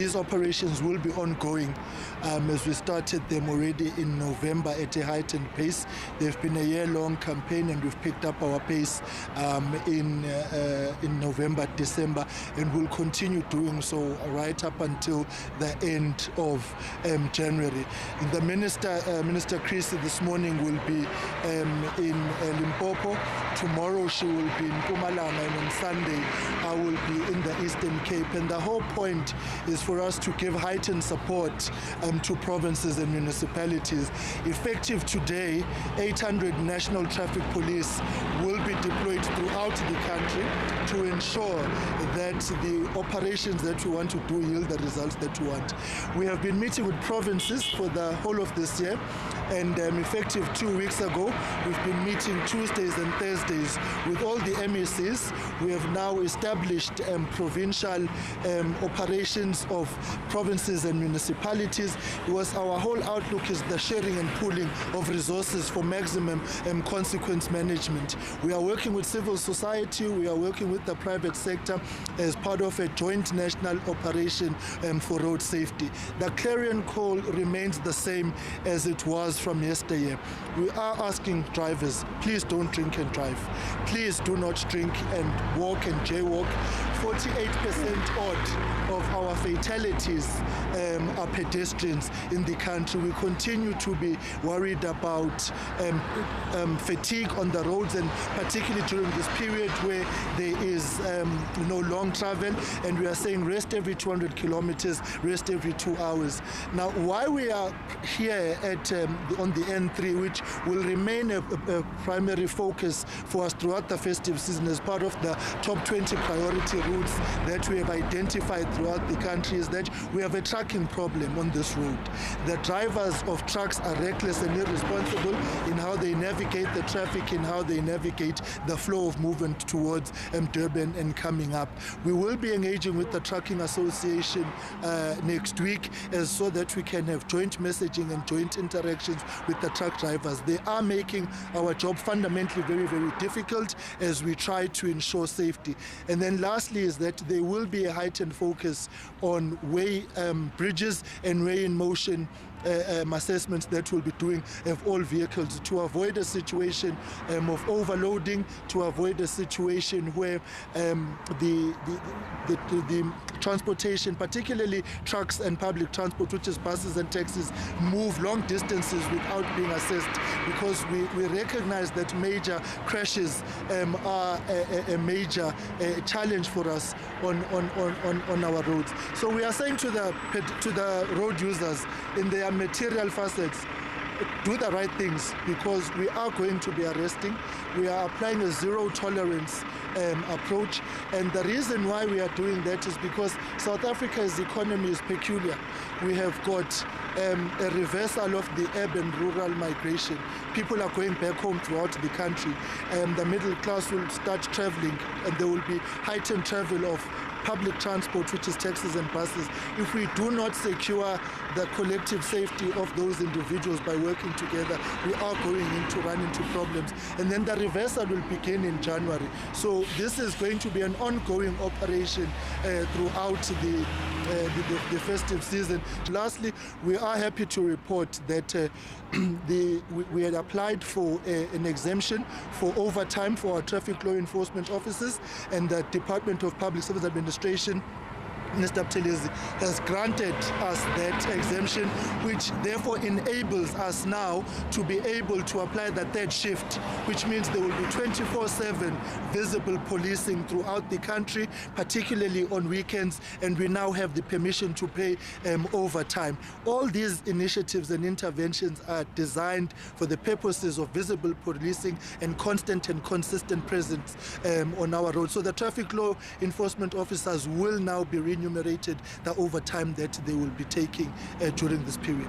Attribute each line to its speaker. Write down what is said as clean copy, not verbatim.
Speaker 1: These operations will be ongoing as we started them already in November at a heightened pace. They've been a year-long campaign, and we've picked up our pace in November, December, and we'll continue doing so right up until the end of January. The Minister Chris this morning will be in Limpopo. Tomorrow she will be in Mpumalanga, and on Sunday I will be in the Eastern Cape. And the whole point is for us to give heightened support to provinces and municipalities. Effective today, 800 National Traffic Police will be deployed throughout the country to ensure that the operations that we want to do yield the results that we want. We have been meeting with provinces for the whole of this year, and effective 2 weeks ago, we've been meeting Tuesdays and Thursdays with all the MACs. We have now established provincial operations of provinces and municipalities, because our whole outlook is the sharing and pooling of resources for maximum consequence management. We are working with civil society, we are working with the private sector as part of a joint national operation for road safety. The clarion call remains the same as it was from yesteryear. We are asking drivers, please don't drink and drive. Please do not drink and walk and jaywalk. 48% odd of our fatalities are pedestrians in the country. We continue to be worried about fatigue on the roads, and particularly during this period where there is long travel, and we are saying rest every 200 kilometers, rest every 2 hours. Now, why we are here on the N3, which will remain a primary focus for us throughout the festive season as part of the top 20 priority routes that we have identified throughout the country, is that we have a trucking problem on this road. The drivers of trucks are reckless and irresponsible in how they navigate the traffic, in how they navigate the flow of movement towards Durban and coming up. We will be engaging with the Trucking Association next week so that we can have joint messaging and joint interactions with the truck drivers. They are making our job fundamentally very, very difficult as we try to ensure safety. And then lastly is that there will be a heightened focus on way bridges and way in motion assessments that we'll be doing of all vehicles to avoid a situation of overloading, to avoid a situation where the transportation, particularly trucks and public transport, which is buses and taxis, move long distances without being assessed, because we recognize that major crashes are a major challenge for us on our roads. So we are saying to the road users in their material facets, do the right things, because we are going to be arresting. We are applying a zero tolerance approach, and the reason why we are doing that is because South Africa's economy is peculiar. We have got a reversal of the urban-rural migration. People are going back home throughout the country. The middle class will start traveling, and there will be heightened travel of public transport, which is taxis and buses. If we do not secure the collective safety of those individuals by working together, we are going to run into problems. And then the reversal will begin in January. So this is going to be an ongoing operation throughout the festive season. Lastly, we are happy to report that we had applied for an exemption for overtime for our traffic law enforcement officers, and the Department of Public Service Administration, Mr. Buthelezi, has granted us that exemption, which therefore enables us now to be able to apply the third shift, which means there will be 24/7 visible policing throughout the country, particularly on weekends, and we now have the permission to pay overtime. All these initiatives and interventions are designed for the purposes of visible policing and constant and consistent presence on our roads. So the traffic law enforcement officers will now be remunerated the overtime that they will be taking during this period.